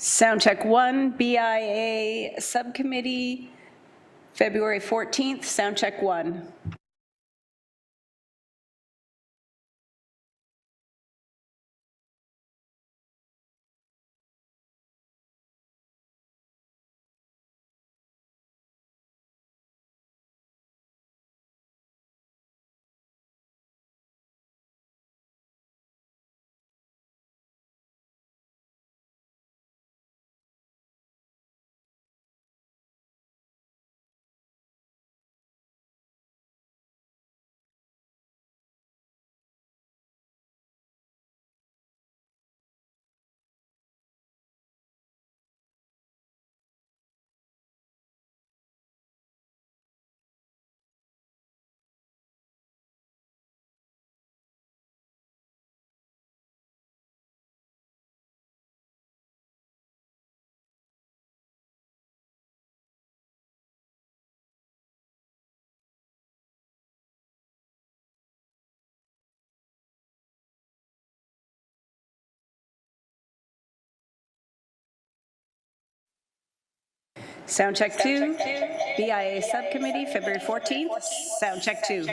Sound check 1, BIA Subcommittee, February 14th, sound check 1. Sound check 2, BIA Subcommittee, February 14th, sound check 2.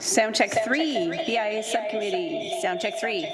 Sound check 3, BIA Subcommittee, sound check 3.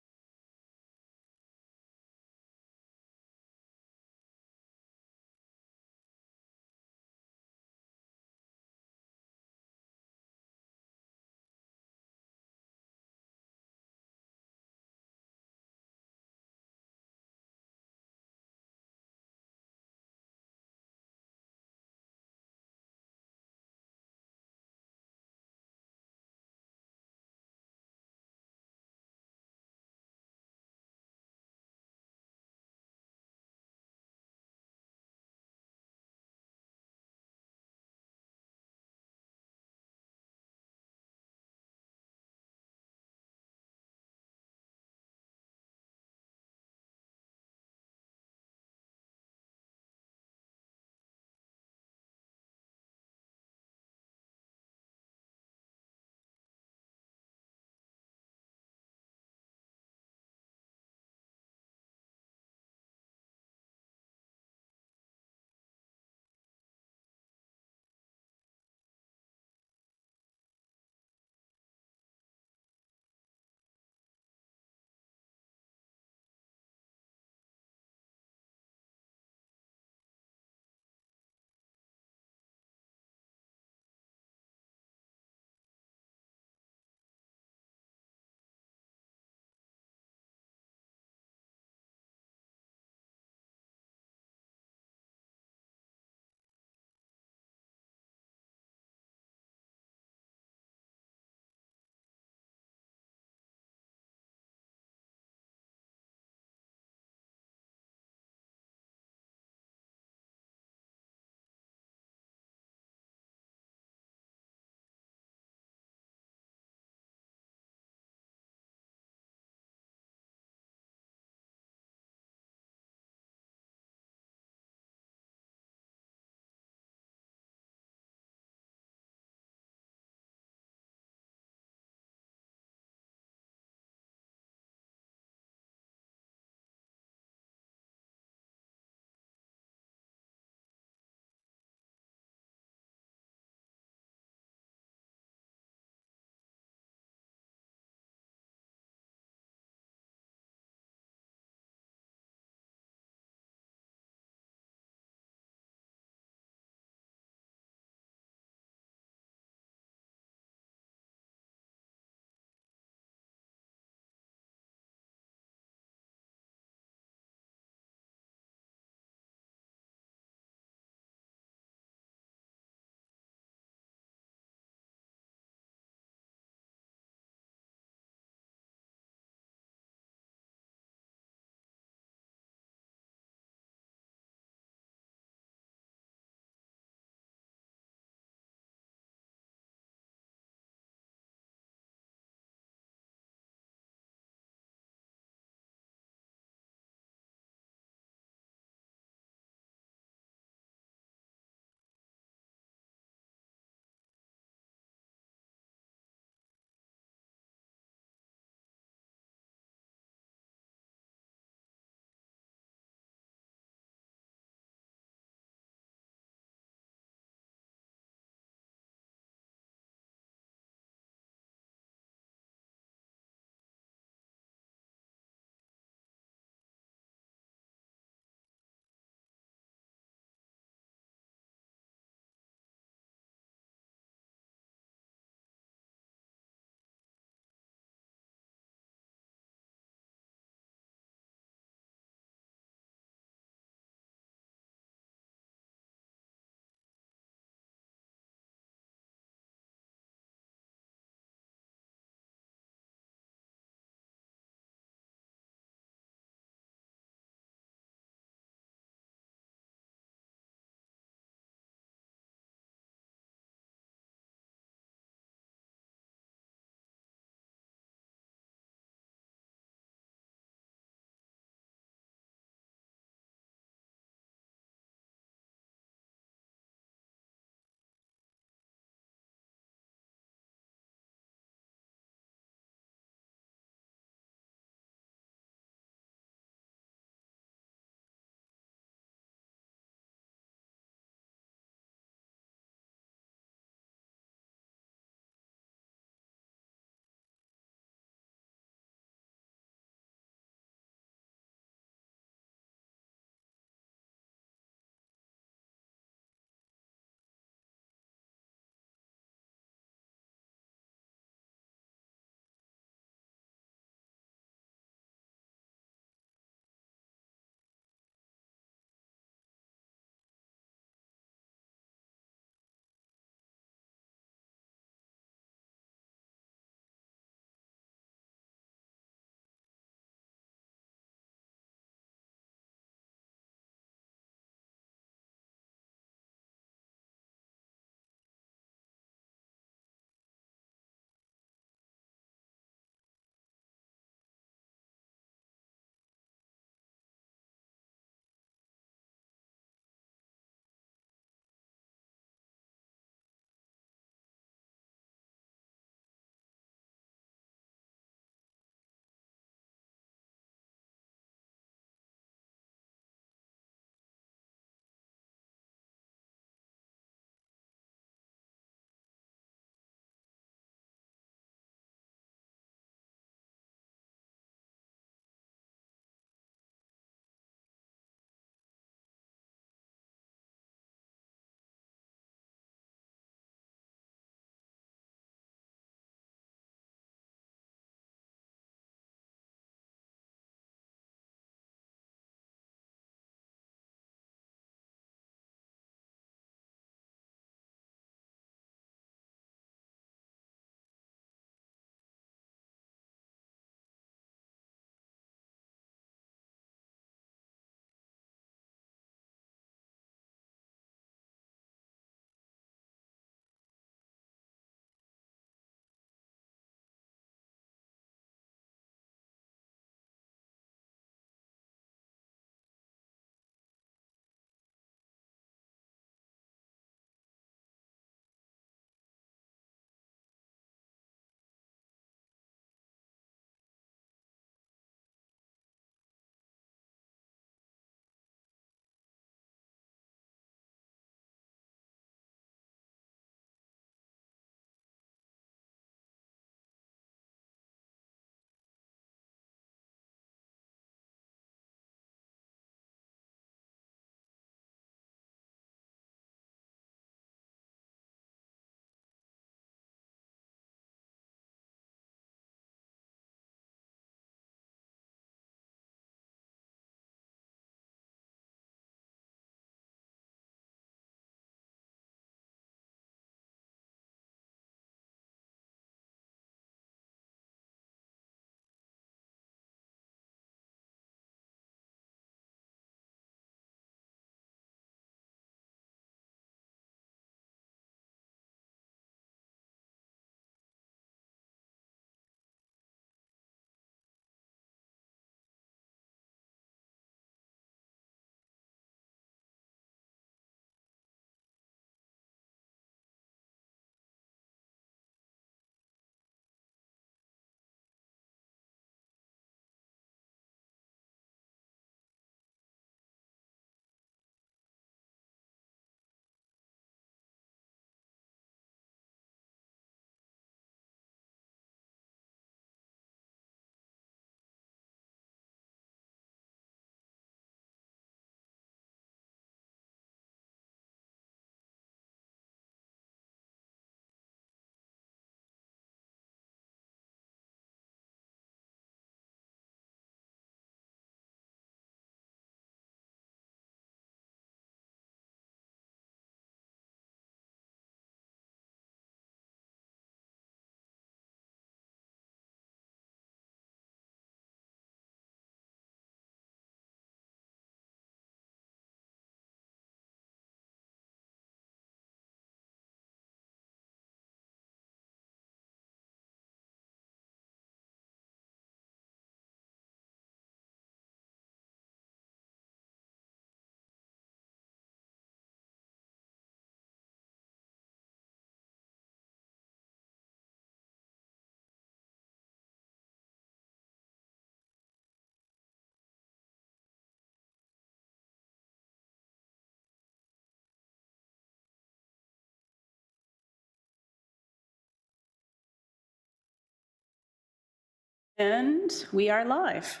And we are live.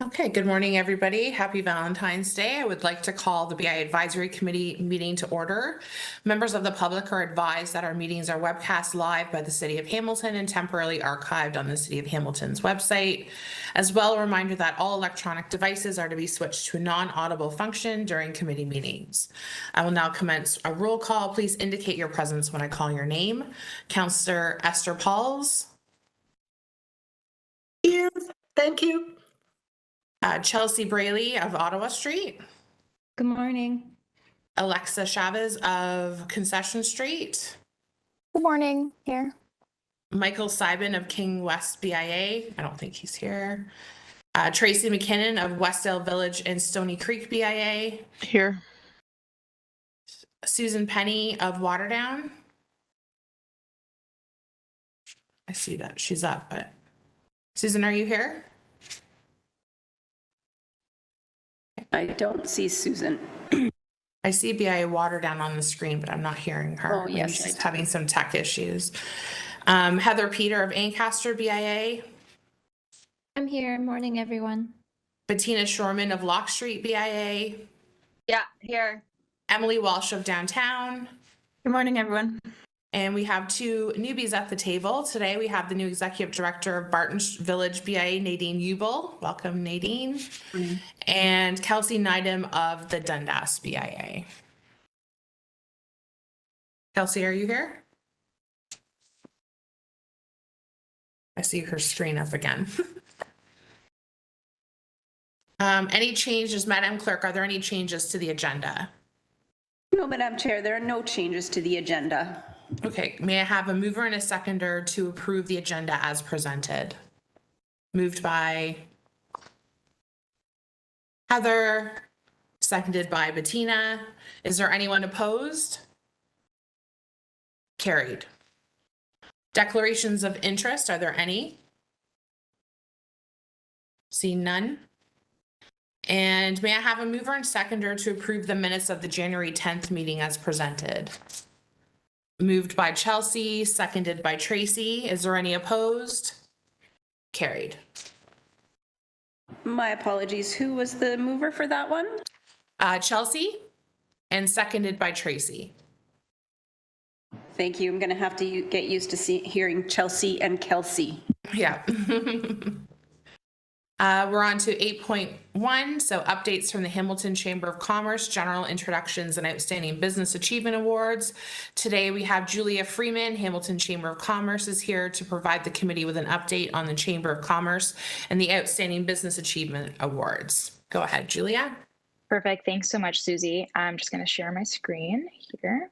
Okay, good morning, everybody. Happy Valentine's Day. I would like to call the BIA Advisory Committee meeting to order. Members of the public are advised that our meetings are webcast live by the City of Hamilton and temporarily archived on the City of Hamilton's website. As well, a reminder that all electronic devices are to be switched to a non-audible function during committee meetings. I will now commence a roll call. Please indicate your presence when I call your name. Councillor Esther Pauls. Here, thank you. Chelsea Braley of Ottawa Street. Good morning. Alexa Chavez of Concession Street. Good morning, here. Michael Sybin of King West BIA. I don't think he's here. Tracy McKinnon of Westdale Village and Stony Creek BIA. Here. Susan Penny of Waterdown. I see that she's up, but Susan, are you here? I don't see Susan. I see BIA Waterdown on the screen, but I'm not hearing her. Oh, yes, She's I do. having some tech issues. Heather Peter of Ancaster BIA. I'm here. Morning, everyone. Bettina Shorman of Lock Street BIA. Yeah, here. Emily Walsh of Downtown. Good morning, everyone. And we have two newbies at the table. Today we have the new Executive Director of Barton Village BIA, Nadine Ubel. Welcome, Nadine. Mm-hmm. And Kelsey Neidham of the Dundas BIA. Kelsey, are you here? I see her screen up again. Any changes, Madam Clerk, are there any changes to the agenda? No, Madam Chair, there are no changes to the agenda. Okay, may I have a mover and a seconder to approve the agenda as presented? Moved by Heather, seconded by Bettina. Is there anyone opposed? Carried. Declarations of interest, are there any? See none. And may I have a mover and seconder to approve the minutes of the January 10th meeting as presented? Moved by Chelsea, seconded by Tracy. Is there any opposed? Carried. My apologies. Who was the mover for that one? Chelsea, and seconded by Tracy. Thank you. I'm going to have to get used to hearing Chelsea and Kelsey. Yeah. We're on to 8.1, so updates from the Hamilton Chamber of Commerce, general introductions and outstanding business achievement awards. Today we have Julia Freeman, Hamilton Chamber of Commerce, is here to provide the committee with an update on the Chamber of Commerce and the outstanding business achievement awards. Go ahead, Julia. Perfect. Thanks so much, Susie. I'm just going to share my screen here.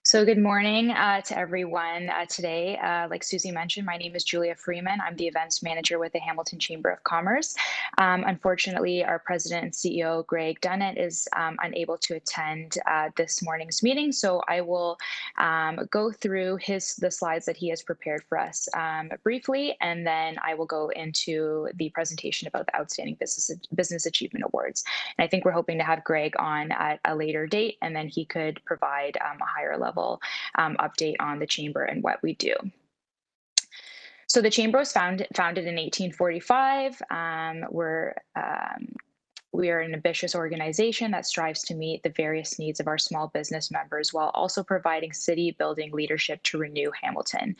So good morning to everyone today. Like Susie mentioned, my name is Julia Freeman. I'm the events manager with the Hamilton Chamber of Commerce. Unfortunately, our president and CEO, Greg Dunnett, is unable to attend this morning's meeting. So I will go through the slides that he has prepared for us briefly, and then I will go into the presentation about the Outstanding Business Achievement Awards. And I think we're hoping to have Greg on at a later date, and then he could provide a higher level update on the chamber and what we do. So the chamber was founded in 1845. We are an ambitious organization that strives to meet the various needs of our small business members while also providing city building leadership to renew Hamilton.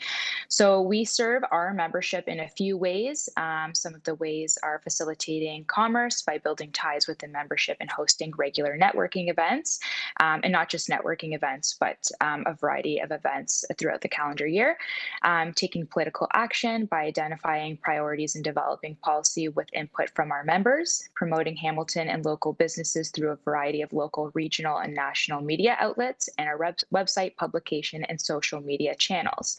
So we serve our membership in a few ways. Some of the ways are facilitating commerce by building ties with the membership and hosting regular networking events, and not just networking events, but a variety of events throughout the calendar year. Taking political action by identifying priorities and developing policy with input from our members, promoting Hamilton and local businesses through a variety of local, regional, and national media outlets, and our website, publication, and social media channels.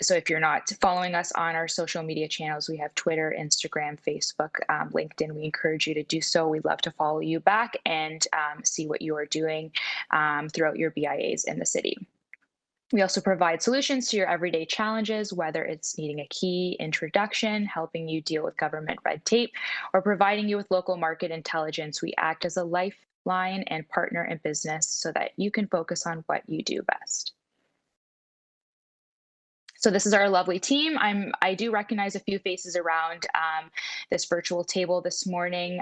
So if you're not following us on our social media channels, we have Twitter, Instagram, Facebook, LinkedIn. We encourage you to do so. We'd love to follow you back and see what you are doing throughout your BIAs in the city. We also provide solutions to your everyday challenges, whether it's needing a key introduction, helping you deal with government red tape, or providing you with local market intelligence. We act as a line and partner in business so that you can focus on what you do best. So this is our lovely team. I do recognize a few faces around this virtual table this morning.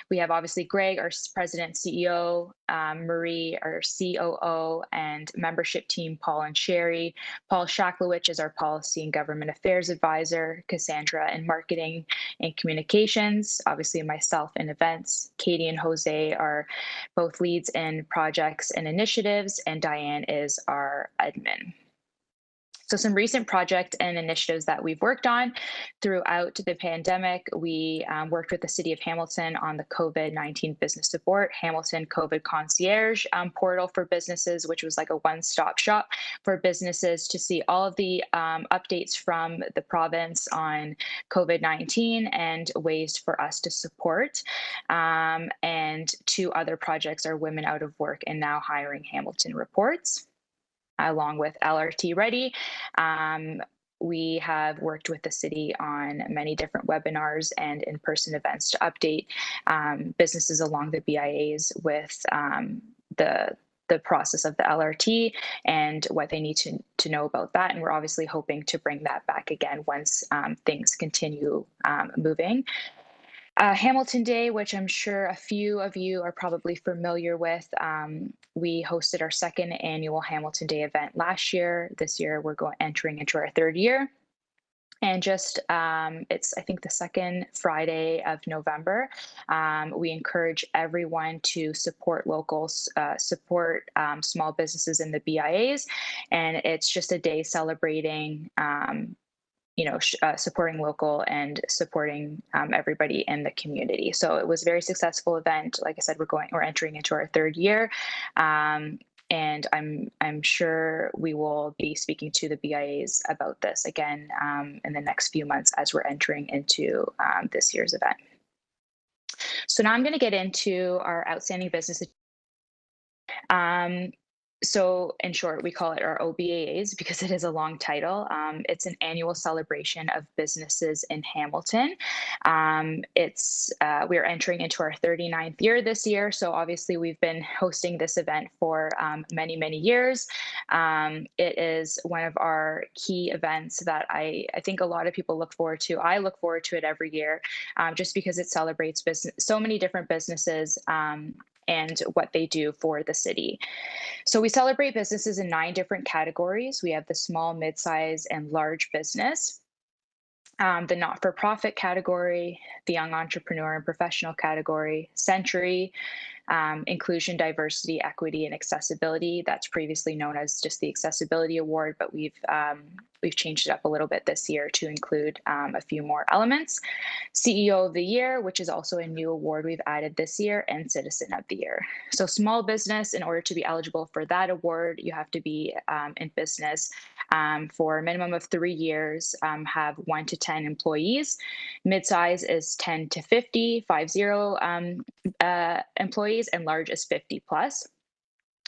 We have obviously Greg, our President CEO, Marie, our COO, and membership team, Paul and Sherry. Paul Shaklowicz is our Policy and Government Affairs Advisor, Cassandra in Marketing and Communications, obviously myself in events. Katie and Jose are both leads in projects and initiatives, and Diane is our admin. So some recent project and initiatives that we've worked on throughout the pandemic, we worked with the City of Hamilton on the COVID-19 business support, Hamilton COVID Concierge portal for businesses, which was like a one-stop shop for businesses to see all of the updates from the province on COVID-19 and ways for us to support. And two other projects are Women Out of Work and Now Hiring Hamilton reports. Along with LRT Ready. We have worked with the city on many different webinars and in-person events to update businesses along the BIAs with the process of the LRT and what they need to know about that. And we're obviously hoping to bring that back again once things continue moving. Hamilton Day, which I'm sure a few of you are probably familiar with. We hosted our second annual Hamilton Day event last year. This year, we're entering into our third year. And just, it's, I think, the second Friday of November. We encourage everyone to support locals, support small businesses in the BIAs. And it's just a day celebrating supporting local and supporting everybody in the community. So it was a very successful event. Like I said, we're entering into our third year. And I'm sure we will be speaking to the BIAs about this again in the next few months as we're entering into this year's event. So now I'm going to get into our outstanding business. So in short, we call it our OBAs because it is a long title. It's an annual celebration of businesses in Hamilton. We are entering into our 39th year this year. So obviously we've been hosting this event for many, many years. It is one of our key events that I think a lot of people look forward to. I look forward to it every year just because it celebrates so many different businesses and what they do for the city. So we celebrate businesses in 9 different categories. We have the small, mid-size, and large business, the not-for-profit category, the young entrepreneur and professional category, Century, inclusion, diversity, equity, and accessibility. That's previously known as just the Accessibility Award, but we've changed it up a little bit this year to include a few more elements. CEO of the Year, which is also a new award we've added this year, and Citizen of the Year. So small business, in order to be eligible for that award, you have to be in business for a minimum of 3 years, have 1 to 10 employees. Midsize is 10 to 50 employees, and large is 50 plus.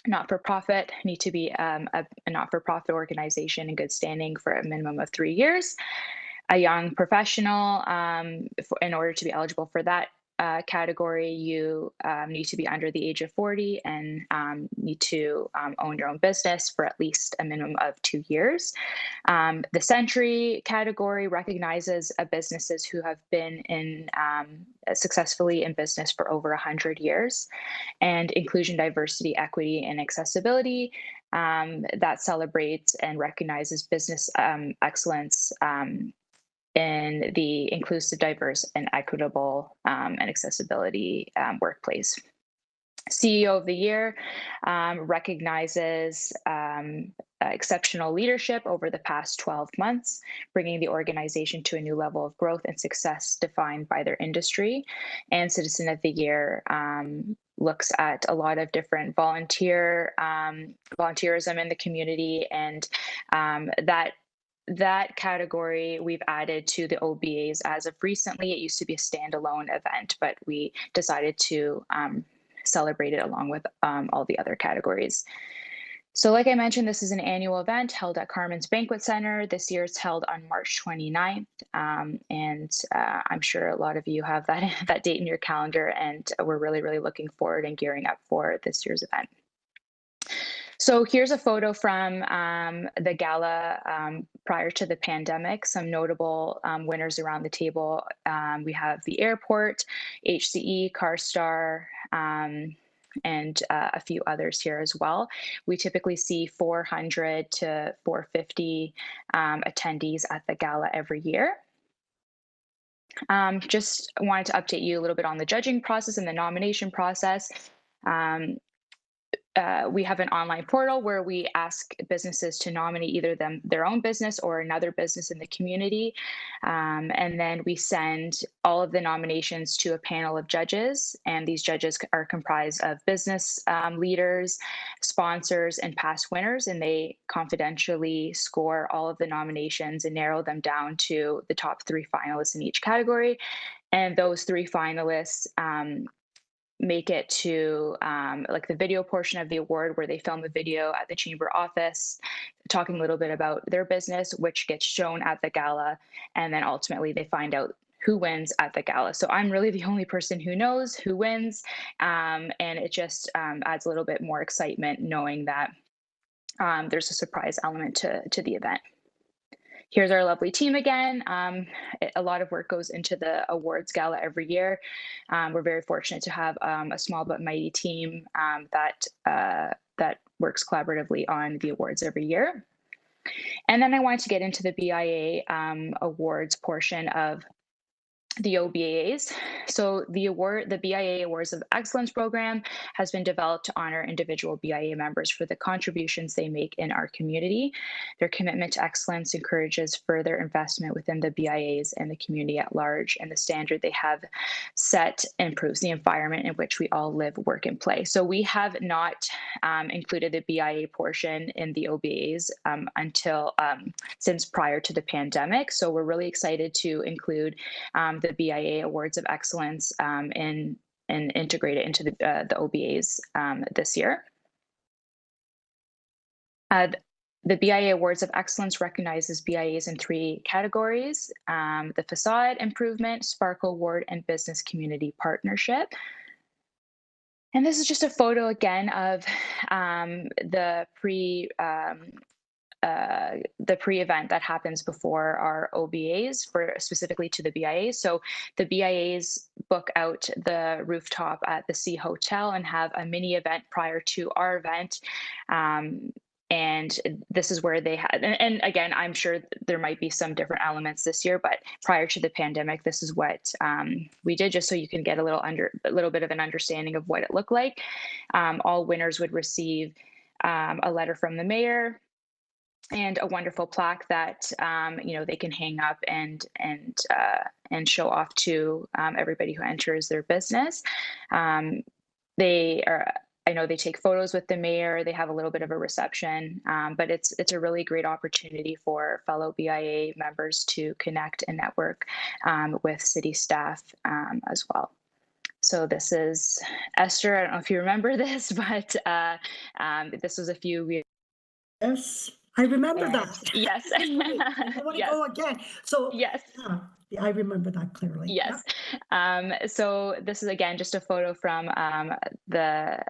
Not-for-profit need to be a not-for-profit organization in good standing for a minimum of 3 years. A young professional, in order to be eligible for that category, you need to be under the age of 40 and need to own your own business for at least a minimum of 2 years. The Century category recognizes businesses who have been successfully in business for over 100 years. And inclusion, diversity, equity, and accessibility that celebrates and recognizes business excellence in the inclusive, diverse, and equitable and accessibility workplace. CEO of the Year recognizes exceptional leadership over the past 12 months, bringing the organization to a new level of growth and success defined by their industry. And Citizen of the Year looks at a lot of different volunteerism in the community, and that category we've added to the OBAs as of recently. It used to be a standalone event, but we decided to celebrate it along with all the other categories. So like I mentioned, this is an annual event held at Carmen's Banquet Center. This year it's held on March 29th. I'm sure a lot of you have that, that date in your calendar, and we're really, really looking forward and gearing up for this year's event. So here's a photo from the gala prior to the pandemic. Some notable winners around the table. We have the airport, HCE, CarStar, and a few others here as well. We typically see 400 to 450 attendees at the gala every year. Just wanted to update you a little bit on the judging process and the nomination process. We have an online portal where we ask businesses to nominate either their own business or another business in the community. And then we send all of the nominations to a panel of judges. And these judges are comprised of business leaders, sponsors, and past winners. And they confidentially score all of the nominations and narrow them down to the top 3 finalists in each category. And those 3 finalists make it to like the video portion of the award, where they film a video at the chamber office talking a little bit about their business, which gets shown at the gala, and then ultimately they find out who wins at the gala. So I'm really the only person who knows who wins, and it just adds a little bit more excitement knowing that there's a surprise element to the event. Here's our lovely team again. A lot of work goes into the awards gala every year. We're very fortunate to have a small but mighty team that works collaboratively on the awards every year. And then I wanted to get into the BIA awards portion of the OBAs. So the BIA Awards of Excellence program has been developed to honor individual BIA members for the contributions they make in our community. Their commitment to excellence encourages further investment within the BIAs and the community at large, and the standard they have set improves the environment in which we all live, work, and play. So we have not included the BIA portion in the OBAs since prior to the pandemic. So we're really excited to include the BIA Awards of Excellence and integrate it into the OBAs this year. The BIA Awards of Excellence recognizes BIAs in 3 categories: the Facade Improvement, Sparkle Award, and Business Community Partnership. And this is just a photo again of the pre-event that happens before our OBAs, specifically to the BIAs. So the BIAs book out the rooftop at the C Hotel and have a mini event prior to our event. And this is where they had, and again, I'm sure there might be some different elements this year, but prior to the pandemic, this is what we did, just so you can get a little bit of an understanding of what it looked like. All winners would receive a letter from the mayor and a wonderful plaque that they can hang up and show off to everybody who enters their business. I know they take photos with the mayor. They have a little bit of a reception, but it's a really great opportunity for fellow BIA members to connect and network with city staff as well. So this is Esther. I don't know if you remember this, but this was a few. Yes, I remember that. Yes. I want to Yes. go again. So Yes. yeah, I remember that clearly. Yes. So this is again just a photo from the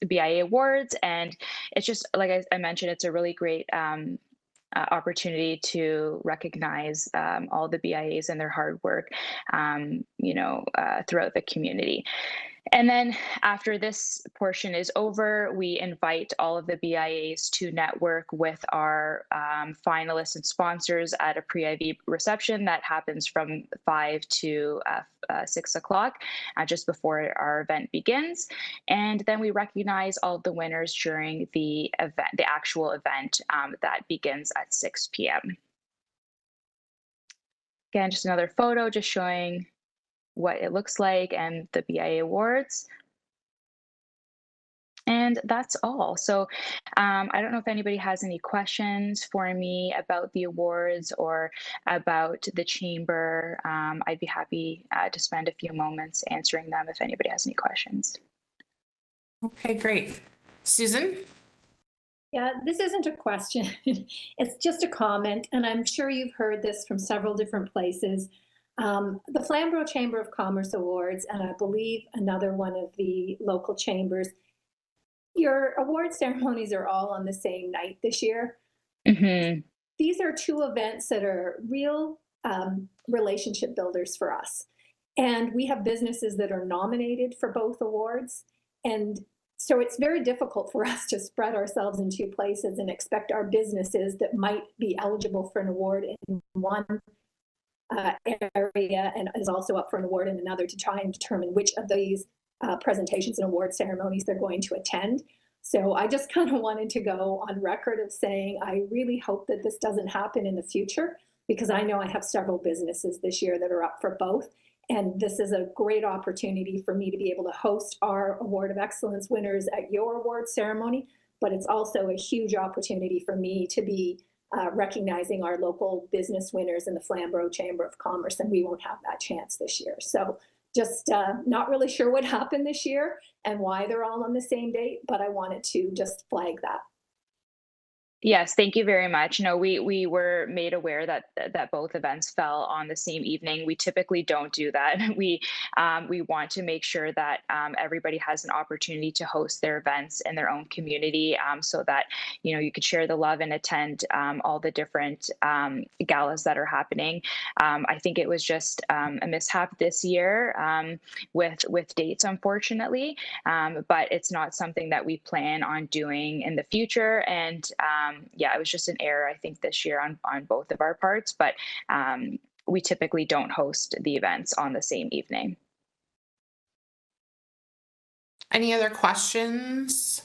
BIA Awards, and it's just like I mentioned, it's a really great opportunity to recognize all the BIAs and their hard work, throughout the community. And then after this portion is over, we invite all of the BIAs to network with our finalists and sponsors at a pre-IV reception that happens from 5 to 6 o'clock, just before our event begins. And then we recognize all of the winners during the event, the actual event that begins at 6 p.m. Again, just another photo just showing what it looks like and the BIA Awards. And that's all. So I don't know if anybody has any questions for me about the awards or about the chamber. I'd be happy to spend a few moments answering them if anybody has any questions. Okay, great. Susan? Yeah, this isn't a question. It's just a comment, and I'm sure you've heard this from several different places. The Flamborough Chamber of Commerce Awards, and I believe another one of the local chambers, your award ceremonies are all on the same night this year. Hmm. These are two events that are real relationship builders for us. And we have businesses that are nominated for both awards. And so it's very difficult for us to spread ourselves in two places and expect our businesses that might be eligible for an award in one area and is also up for an award in another to try and determine which of these presentations and award ceremonies they're going to attend. So I just kind of wanted to go on record of saying I really hope that this doesn't happen in the future, because I know I have several businesses this year that are up for both. And this is a great opportunity for me to be able to host our Award of Excellence winners at your award ceremony, but it's also a huge opportunity for me to be recognizing our local business winners in the Flamborough Chamber of Commerce, and we won't have that chance this year. So just not really sure what happened this year and why they're all on the same date, but I wanted to just flag that. Yes, thank you very much. No, we were made aware that both events fell on the same evening. We typically don't do that. We want to make sure that everybody has an opportunity to host their events in their own community, so that you could share the love and attend all the different galas that are happening. I think it was just a mishap this year with dates, unfortunately, but it's not something that we plan on doing in the future. And yeah, it was just an error, I think, this year on both of our parts, but we typically don't host the events on the same evening. Any other questions?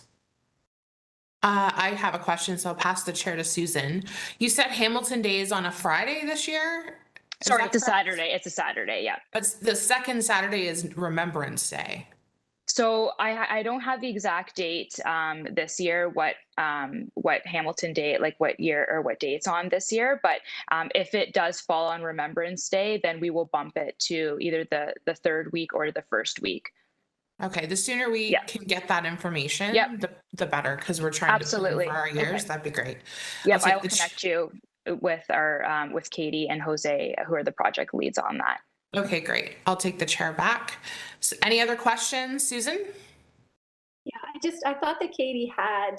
I have a question, so I'll pass the chair to Susan. You said Hamilton Day is on a Friday this year? Sorry, it's a Saturday. It's a Saturday, yeah. But the second Saturday is Remembrance Day. So I don't have the exact date this year, what Hamilton Day, like what year or what day it's on this year. But if it does fall on Remembrance Day, then we will bump it to either the third week or the first week. Okay, the sooner we can get that information, the better, because we're trying Absolutely. to plan for our years. Okay. That'd be great. Yep, I'll connect you with our with Katie and Jose, who are the project leads on that. Okay, great. I'll take the chair back. So any other questions, Susan? Yeah, I thought that Katie had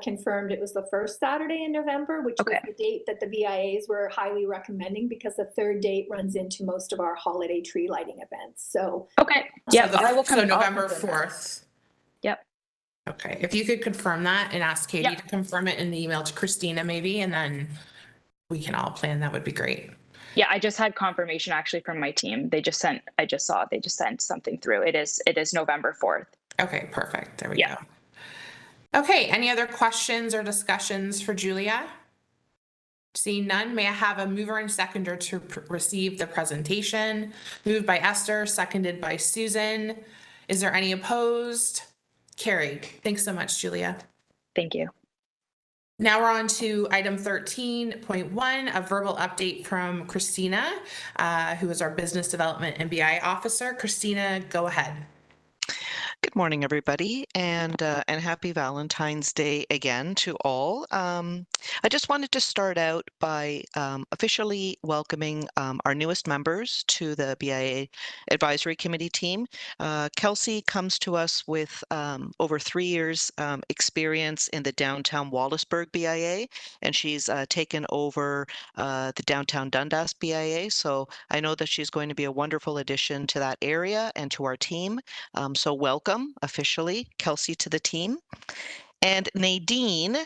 confirmed it was the first Saturday in November, which was the date that the BIAs were highly recommending, because the third date runs into most of our holiday tree lighting events. So yeah, I will come. So November 4th. Yep. Okay, if you could confirm that and ask Katie to confirm it in the email to Christina, maybe, and then we can all plan. That would be great. Yeah, I just had confirmation actually from my team. I just saw they just sent something through. It is November 4th. Okay, perfect. There we go. Okay, any other questions or discussions for Julia? Seeing none, may I have a mover and seconder to receive the presentation? Moved by Esther, seconded by Susan. Is there any opposed? Carried. Thanks so much, Julia. Thank you. Now we're on to item 13.1, a verbal update from Christina, who is our Business Development and BIA Officer. Christina, go ahead. Good morning, everybody, and happy Valentine's Day again to all. I just wanted to start out by officially welcoming our newest members to the BIA Advisory Committee team. Kelsey comes to us with over 3 years experience in the downtown Wallaceburg BIA, and she's taken over the downtown Dundas BIA. So I know that she's going to be a wonderful addition to that area and to our team. So welcome officially, Kelsey, to the team. And Nadine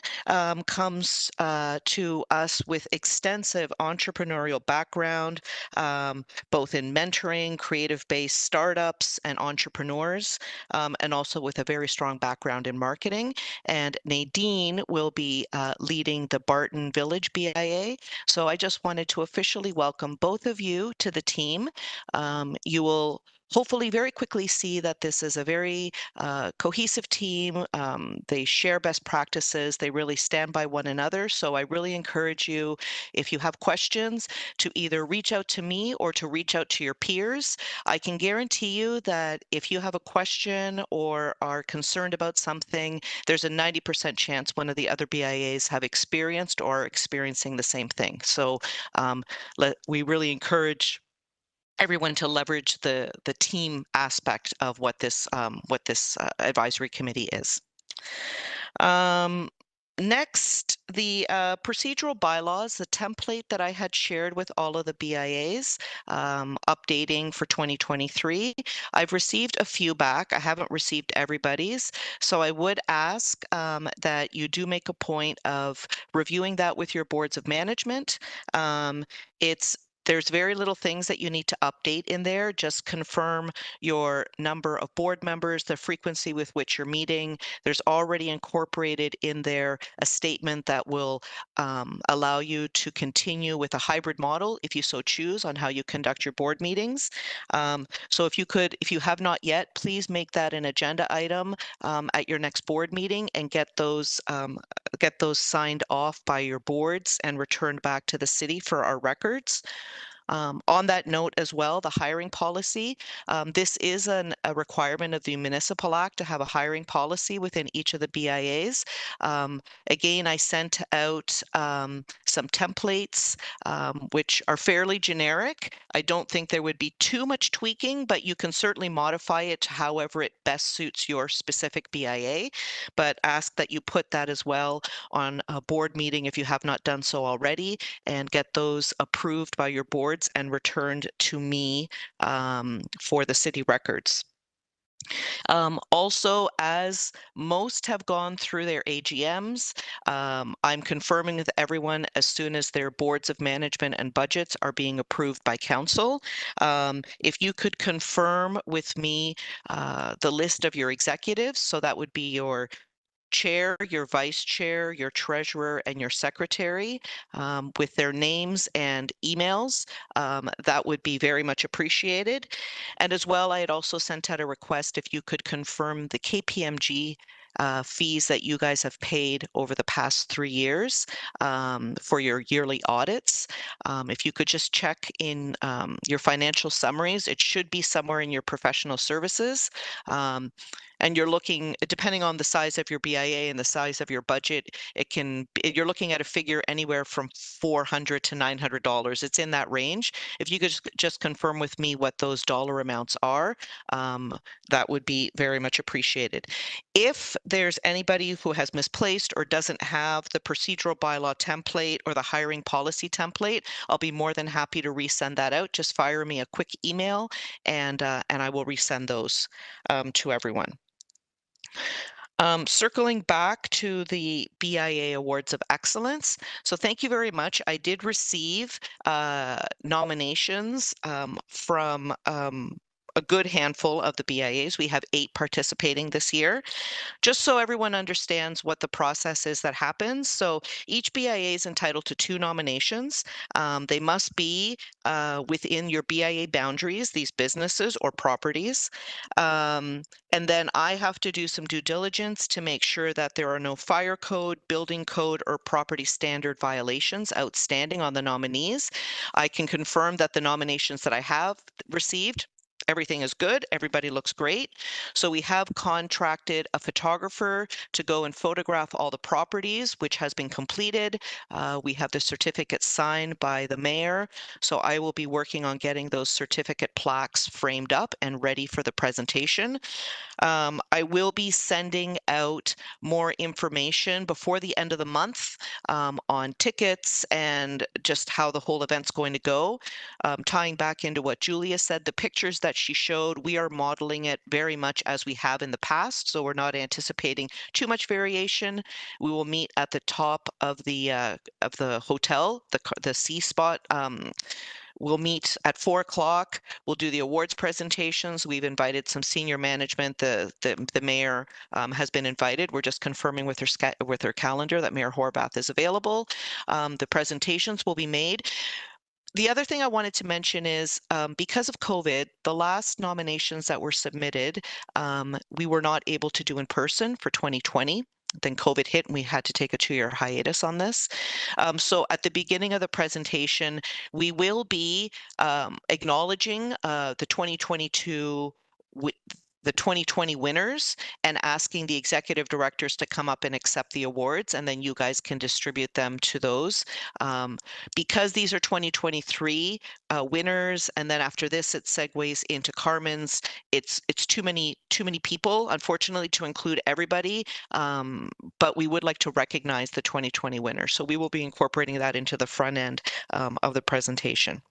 comes to us with extensive entrepreneurial background, both in mentoring, creative-based startups and entrepreneurs, and also with a very strong background in marketing. And Nadine will be leading the Barton Village BIA. So I just wanted to officially welcome both of you to the team. You will hopefully very quickly see that this is a very cohesive team. They share best practices. They really stand by one another. So I really encourage you, if you have questions, to either reach out to me or to reach out to your peers. I can guarantee you that if you have a question or are concerned about something, there's a 90% chance one of the other BIAs have experienced or are experiencing the same thing. So we really encourage everyone to leverage the team aspect of what this advisory committee is. Next, the procedural bylaws, the template that I had shared with all of the BIAs, updating for 2023. I've received a few back. I haven't received everybody's. So I would ask that you do make a point of reviewing that with your boards of management. There's very little things that you need to update in there. Just confirm your number of board members, the frequency with which you're meeting. There's already incorporated in there a statement that will allow you to continue with a hybrid model if you so choose on how you conduct your board meetings. So if you have not yet, please make that an agenda item at your next board meeting and get those signed off by your boards and returned back to the city for our records. On that note as well, the hiring policy, this is a requirement of the Municipal Act to have a hiring policy within each of the BIAs. Again, I sent out some templates which are fairly generic. I don't think there would be too much tweaking, but you can certainly modify it to however it best suits your specific BIA, but ask that you put that as well on a board meeting if you have not done so already, and get those approved by your boards and returned to me for the city records. Also, as most have gone through their AGMs, I'm confirming with everyone as soon as their boards of management and budgets are being approved by council. If you could confirm with me the list of your executives, so that would be your chair, your vice chair, your treasurer, and your secretary with their names and emails. That would be very much appreciated. And as well, I had also sent out a request if you could confirm the KPMG fees that you guys have paid over the past 3 years for your yearly audits. If you could just check in your financial summaries, it should be somewhere in your professional services. And you're looking, depending on the size of your BIA and the size of your budget, you're looking at a figure anywhere from $400 to $900. It's in that range. If you could just confirm with me what those dollar amounts are, that would be very much appreciated. If there's anybody who has misplaced or doesn't have the procedural bylaw template or the hiring policy template, I'll be more than happy to resend that out. Just fire me a quick email and I will resend those to everyone. Circling back to the BIA Awards of Excellence. So thank you very much. I did receive nominations from a good handful of the BIAs. We have 8 participating this year. Just so everyone understands what the process is that happens. So each BIA is entitled to 2 nominations. They must be within your BIA boundaries, these businesses or properties. And then I have to do some due diligence to make sure that there are no fire code, building code, or property standard violations outstanding on the nominees. I can confirm that the nominations that I have received, everything is good. Everybody looks great. So we have contracted a photographer to go and photograph all the properties, which has been completed. We have the certificate signed by the mayor. So I will be working on getting those certificate plaques framed up and ready for the presentation. I will be sending out more information before the end of the month on tickets and just how the whole event's going to go. Tying back into what Julia said, the pictures that she showed, we are modeling it very much as we have in the past, so we're not anticipating too much variation. We will meet at the top of the hotel, the C spot. We'll meet at 4 o'clock. We'll do the awards presentations. We've invited some senior management. The mayor has been invited. We're just confirming with her calendar that Mayor Horvath is available. The presentations will be made. The other thing I wanted to mention is because of COVID, the last nominations that were submitted, we were not able to do in person for 2020. Then COVID hit and we had to take a 2-year hiatus on this. So at the beginning of the presentation, we will be acknowledging the 2020 winners and asking the executive directors to come up and accept the awards, and then you guys can distribute them to those. Because these are 2023 winners, and then after this it segues into Carmen's, it's too many people, unfortunately, to include everybody, but we would like to recognize the 2020 winners. So we will be incorporating that into the front end of the presentation.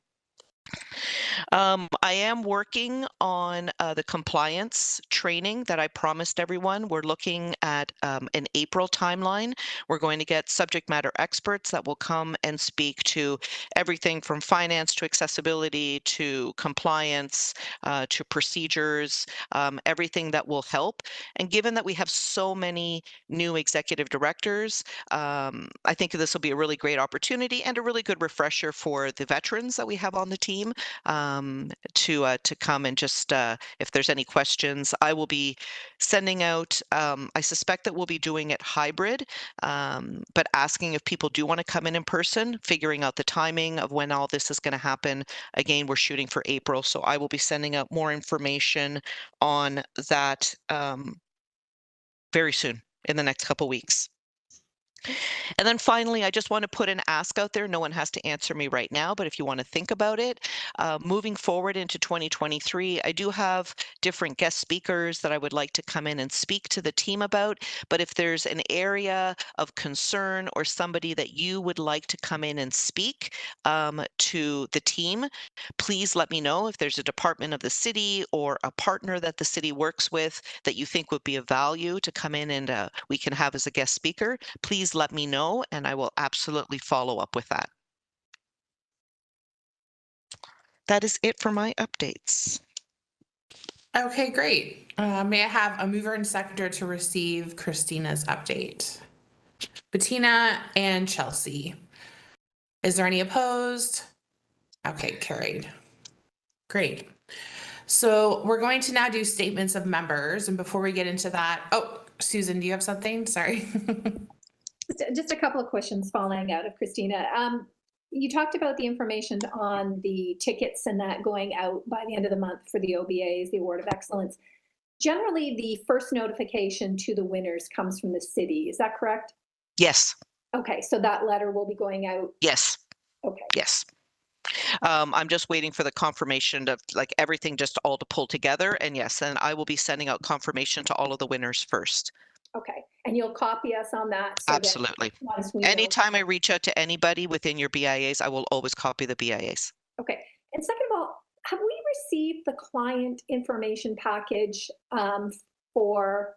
I am working on the compliance training that I promised everyone. We're looking at an April timeline. We're going to get subject matter experts that will come and speak to everything from finance to accessibility to compliance to procedures, everything that will help. And given that we have so many new executive directors, I think this will be a really great opportunity and a really good refresher for the veterans that we have on the team. To come and just, if there's any questions, I will be sending out, I suspect that we'll be doing it hybrid, but asking if people do want to come in person, figuring out the timing of when all this is going to happen. Again, we're shooting for April, so I will be sending out more information on that very soon in the next couple weeks. And then finally, I just want to put an ask out there. No one has to answer me right now, but if you want to think about it, moving forward into 2023, I do have different guest speakers that I would like to come in and speak to the team about. But if there's an area of concern or somebody that you would like to come in and speak to the team, please let me know. If there's a department of the city or a partner that the city works with that you think would be of value to come in and we can have as a guest speaker, please let me know and I will absolutely follow up with that. That is it for my updates. Okay, great. May I have a mover and seconder to receive Christina's update? Bettina and Chelsea. Is there any opposed? Okay, carried. Great. So we're going to now do statements of members. And before we get into that, oh, Susan, do you have something? Sorry. Just a couple of questions following out of Christina. You talked about the information on the tickets and that going out by the end of the month for the OBAs, the Award of Excellence. Generally, the first notification to the winners comes from the city. Is that correct? Yes. Okay, so that letter will be going out? Yes. Okay. Yes. I'm just waiting for the confirmation of like everything just all to pull together. And yes, and I will be sending out confirmation to all of the winners first. Okay, and you'll copy us on that? So absolutely. Once we Anytime I reach out to anybody within your BIAs, I will always copy the BIAs. Okay, and second of all, have we received the client information package for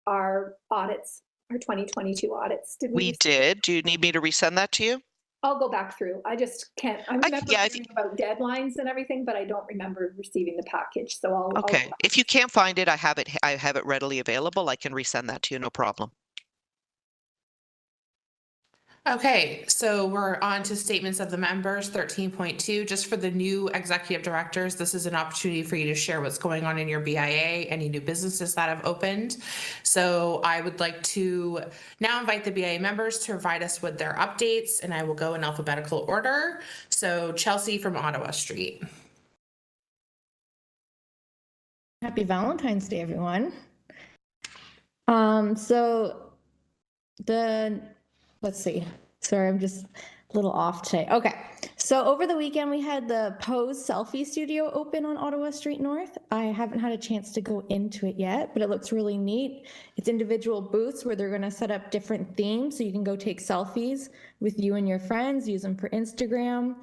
our audits, our 2022 audits? Did we did. Do you need me to resend that to you? I'll go back through. I just can't. I remember hearing about deadlines and everything, but I don't remember receiving the package. So I'll. Okay. If you can't find it, I have it readily available. I can resend that to you. No problem. Okay, so we're on to statements of the members, 13.2. Just for the new executive directors, this is an opportunity for you to share what's going on in your BIA, any new businesses that have opened. So I would like to now invite the BIA members to provide us with their updates, and I will go in alphabetical order. So Chelsea from Ottawa Street. Happy Valentine's Day, everyone. Let's see. Sorry, I'm just a little off today. Okay. So over the weekend, we had the Pose Selfie Studio open on Ottawa Street North. I haven't had a chance to go into it yet, but it looks really neat. It's individual booths where they're going to set up different themes. So you can go take selfies with you and your friends, use them for Instagram,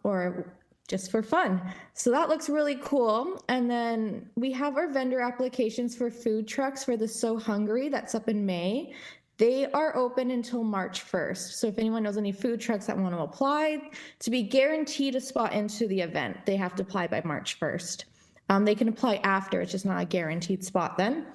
or just for fun. So that looks really cool. And then we have our vendor applications for food trucks for the So Hungry. That's up in May. They are open until March 1st. So if anyone knows any food trucks that want to apply to be guaranteed a spot into the event, they have to apply by March 1st. They can apply after, it's just not a guaranteed spot then.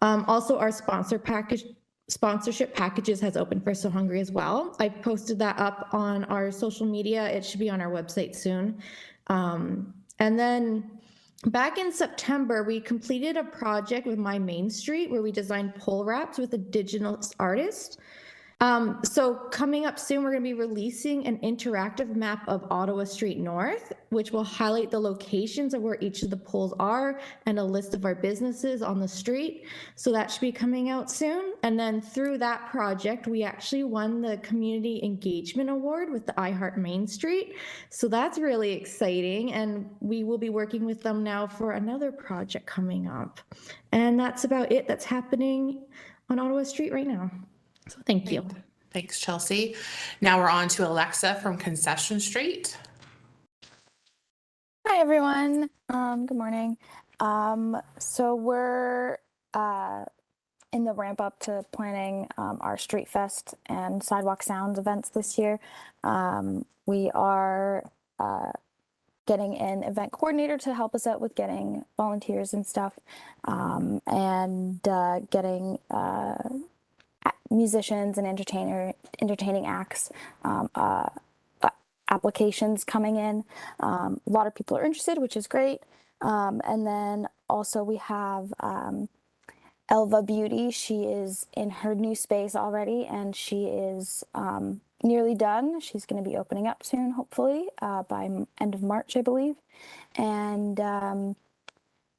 Also our sponsor package sponsorship packages has opened for So Hungry as well. I've posted that up on our social media. It should be on our website soon. And then back in September, we completed a project with My Main Street where we designed pole wraps with a digital artist. So coming up soon, we're going to be releasing an interactive map of Ottawa Street North, which will highlight the locations of where each of the poles are and a list of our businesses on the street. So that should be coming out soon. And then through that project, we actually won the Community Engagement Award with the I Heart Main Street. So that's really exciting. And we will be working with them now for another project coming up. And that's about it that's happening on Ottawa Street right now. So thank you. Thanks, Chelsea. Now we're on to Alexa from Concession Street. Hi, everyone. Good morning. So we're in the ramp up to planning our Street Fest and Sidewalk Sounds events this year. We are getting an event coordinator to help us out with getting volunteers and stuff, and getting musicians and entertaining acts, applications coming in. A lot of people are interested, which is great. And then also we have Elva Beauty. She is in her new space already, and she is nearly done. She's going to be opening up soon, hopefully, by end of March, I believe. And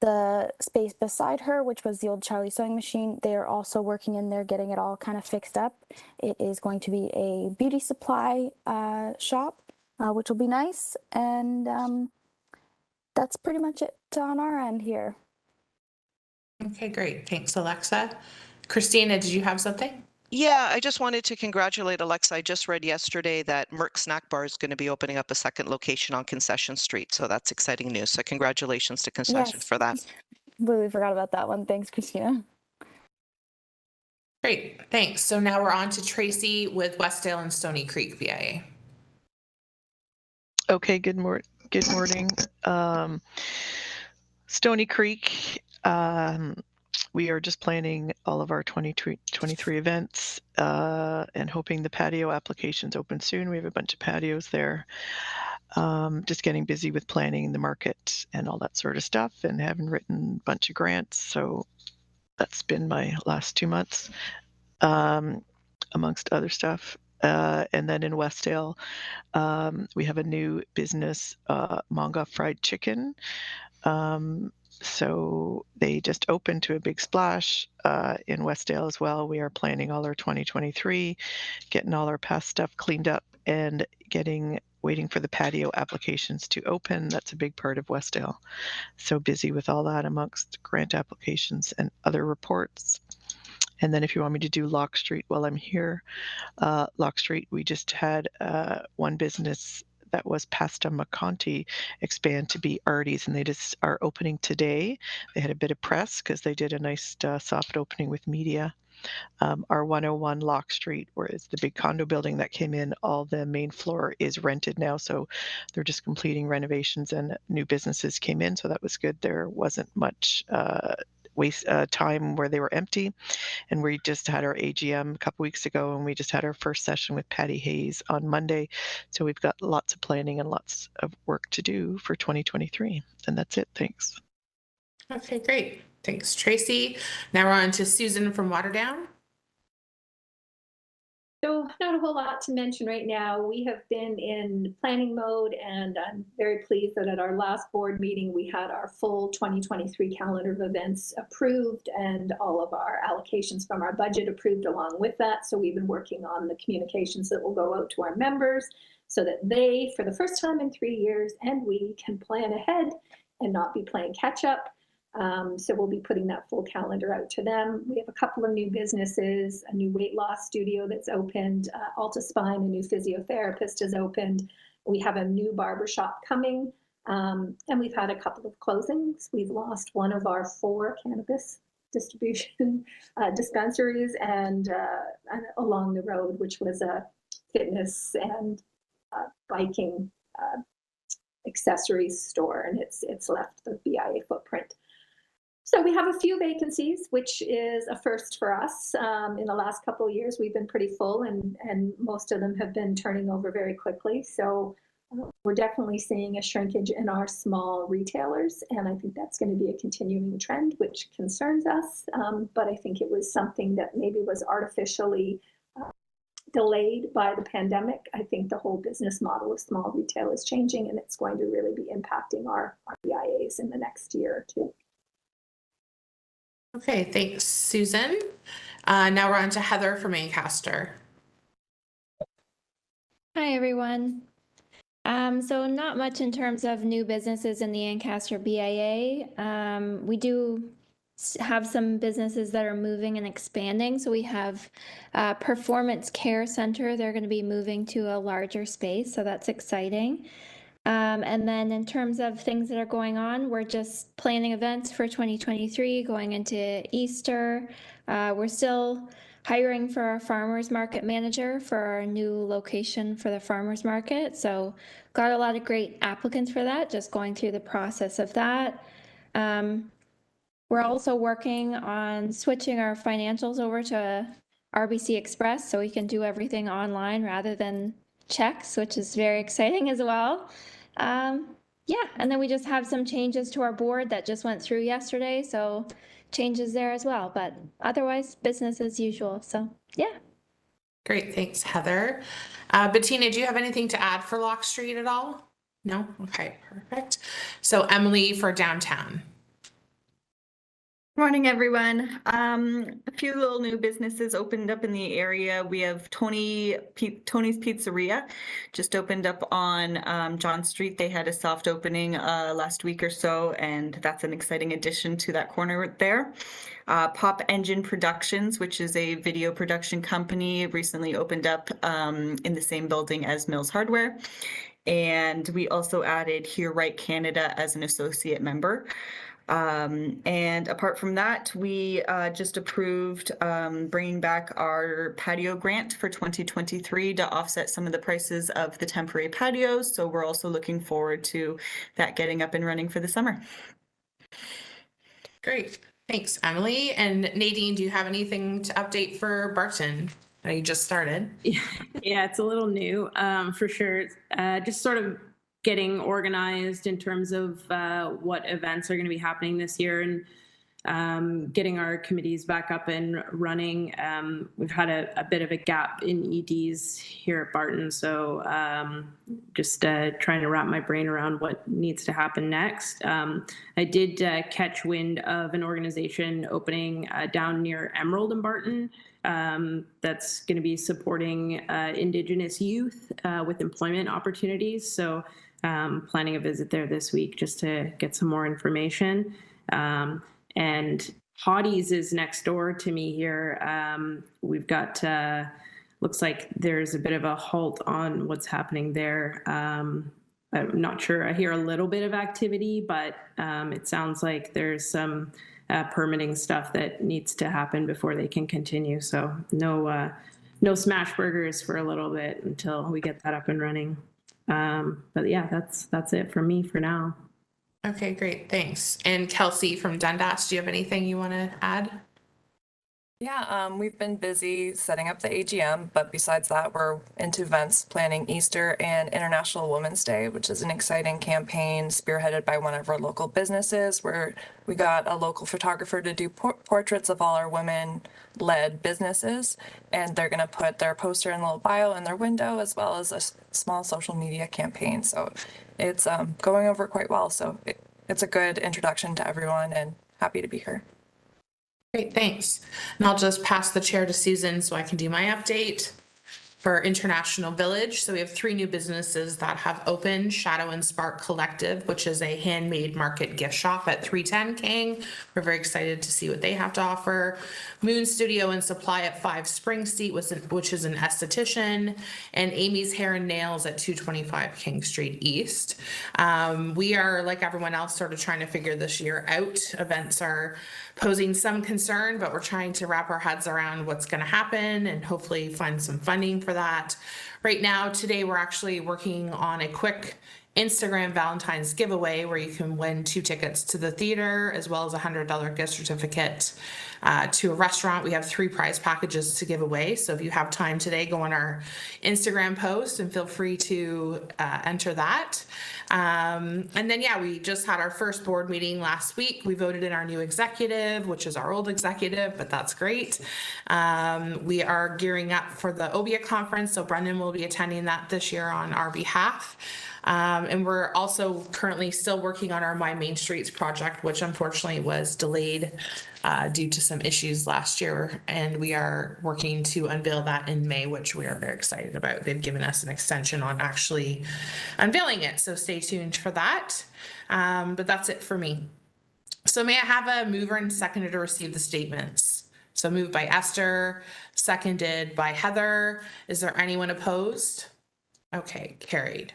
the space beside her, which was the old Charlie sewing machine, they are also working in there, getting it all kind of fixed up. It is going to be a beauty supply shop, which will be nice. And that's pretty much it on our end here. Okay, great. Thanks, Alexa. Christina, did you have something? Yeah, I just wanted to congratulate Alexa. I just read yesterday that Merck Snack Bar is going to be opening up a second location on Concession Street. So that's exciting news. So congratulations to Concession Yes. for that. Really forgot about that one. Thanks, Christina. Great, thanks. So now we're on to Tracy with Westdale and Stony Creek BIA. Okay, good morning. Stony Creek, we are just planning all of our 2023 events and hoping the patio applications open soon. We have a bunch of patios there. Just getting busy with planning the market and all that sort of stuff, and having written a bunch of grants. So that's been my last 2 months, amongst other stuff. And then in Westdale, we have a new business, Manga Fried Chicken. So they just opened to a big splash in Westdale as well. We are planning all our 2023, getting all our past stuff cleaned up, and waiting for the patio applications to open. That's a big part of Westdale. So busy with all that amongst grant applications and other reports. And then if you want me to do Lock Street while I'm here, Lock Street, we just had one business that was Pasta Maconti expand to be Artie's, and they just are opening today. They had a bit of press because they did a nice soft opening with media. Our 101 Lock Street, where it's the big condo building that came in, all the main floor is rented now, so they're just completing renovations and new businesses came in, so that was good. There wasn't much waste time where they were empty. And we just had our AGM a couple weeks ago, and we just had our first session with Patty Hayes on Monday. So we've got lots of planning and lots of work to do for 2023. And that's it. Thanks. Okay, great. Thanks, Tracy. Now we're on to Susan from Waterdown. So not a whole lot to mention right now. We have been in planning mode, and I'm very pleased that at our last board meeting, we had our full 2023 calendar of events approved and all of our allocations from our budget approved along with that. So we've been working on the communications that will go out to our members so that they, for the first time in 3 years, and we can plan ahead and not be playing catch up. So we'll be putting that full calendar out to them. We have a couple of new businesses, a new weight loss studio that's opened, Alta Spine, a new physiotherapist has opened. We have a new barbershop coming, and we've had a couple of closings. We've lost one of our 4 cannabis distribution dispensaries and along the road, which was a fitness and biking accessories store, and it's left the BIA footprint. So we have a few vacancies, which is a first for us. In the last couple of years, we've been pretty full, and most of them have been turning over very quickly. So we're definitely seeing a shrinkage in our small retailers, and I think that's going to be a continuing trend, which concerns us. But I think it was something that maybe was artificially delayed by the pandemic. I think the whole business model of small retail is changing, and it's going to really be impacting our BIAs in the next year or two. Okay, thanks, Susan. Now we're on to Heather from Ancaster. Hi, everyone. So not much in terms of new businesses in the Ancaster BIA. We do have some businesses that are moving and expanding. So we have Performance Care Center. They're going to be moving to a larger space, so that's exciting. And then in terms of things that are going on, we're just planning events for 2023 going into Easter. We're still hiring for our farmers market manager for our new location for the farmers market. So got a lot of great applicants for that, just going through the process of that. We're also working on switching our financials over to RBC Express so we can do everything online rather than checks, which is very exciting as well. Yeah, and then we just have some changes to our board that just went through yesterday, so changes there as well, but otherwise business as usual. So yeah. Great, thanks, Heather. Bettina, do you have anything to add for Lock Street at all? No? Okay, perfect. So Emily for downtown. Morning, everyone. A few little new businesses opened up in the area. We have Tony's Pizzeria just opened up on John Street. They had a soft opening last week or so, and that's an exciting addition to that corner there. Pop Engine Productions, which is a video production company, recently opened up in the same building as Mills Hardware. And we also added Here Right Canada as an associate member. And apart from that, we just approved bringing back our patio grant for 2023 to offset some of the prices of the temporary patios. So we're also looking forward to that getting up and running for the summer. Great. Thanks, Emily. And Nadine, do you have anything to update for Barton? You just started. Yeah, it's a little new for sure. Just sort of getting organized in terms of what events are going to be happening this year and getting our committees back up and running. We've had a bit of a gap in EDs here at Barton, so just trying to wrap my brain around what needs to happen next. I did catch wind of an organization opening down near Emerald in Barton that's going to be supporting Indigenous youth with employment opportunities. So planning a visit there this week just to get some more information. And Hottie's is next door to me here. We've got, looks like there's a bit of a halt on what's happening there. I'm not sure. I hear a little bit of activity, but it sounds like there's some permitting stuff that needs to happen before they can continue. So no smash burgers for a little bit until we get that up and running. But yeah, that's it for me for now. Okay, great. Thanks. And Kelsey from Dundas, do you have anything you want to add? Yeah, we've been busy setting up the AGM, but besides that, we're into events planning Easter and International Women's Day, which is an exciting campaign spearheaded by one of our local businesses, where we got a local photographer to do portraits of all our women-led businesses, and they're going to put their poster and little bio in their window, as well as a small social media campaign. So it's going over quite well. So it's a good introduction to everyone, and happy to be here. Great, thanks. And I'll just pass the chair to Susan so I can do my update for International Village. So we have 3 new businesses that have opened. Shadow and Spark Collective, which is a handmade market gift shop at 310 King. We're very excited to see what they have to offer. Moon Studio and Supply at 5 Spring Street, which is an esthetician, and Amy's Hair and Nails at 225 King Street East. We are, like everyone else, sort of trying to figure this year out. Events are posing some concern, but we're trying to wrap our heads around what's going to happen and hopefully find some funding for that. Right now, today, we're actually working on a quick Instagram Valentine's giveaway where you can win 2 tickets to the theater as well as a $100 gift certificate to a restaurant. We have 3 prize packages to give away. So if you have time today, go on our Instagram post and feel free to enter that. And then, yeah, we just had our first board meeting last week. We voted in our new executive, which is our old executive, but that's great. We are gearing up for the OBIA conference. So Brendan will be attending that this year on our behalf. And we're also currently still working on our My Main Streets project, which unfortunately was delayed due to some issues last year. And we are working to unveil that in May, which we are very excited about. They've given us an extension on actually unveiling it. So stay tuned for that. But that's it for me. So may I have a mover and seconder to receive the statements? So moved by Esther, seconded by Heather. Is there anyone opposed? Okay, carried.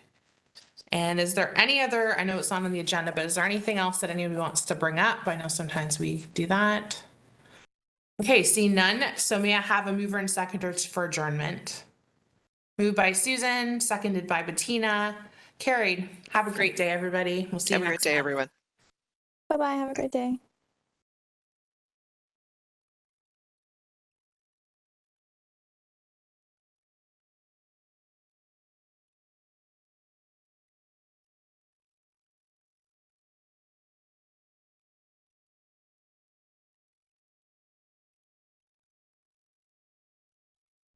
And is there any other, I know it's not on the agenda, but is there anything else that anybody wants to bring up? I know sometimes we do that. Okay, seeing none. So may I have a mover and seconder for adjournment? Moved by Susan, seconded by Bettina. Carried. Have a great day, everybody. We'll see you next month. Have a great day, everyone. Bye-bye. Have a great day.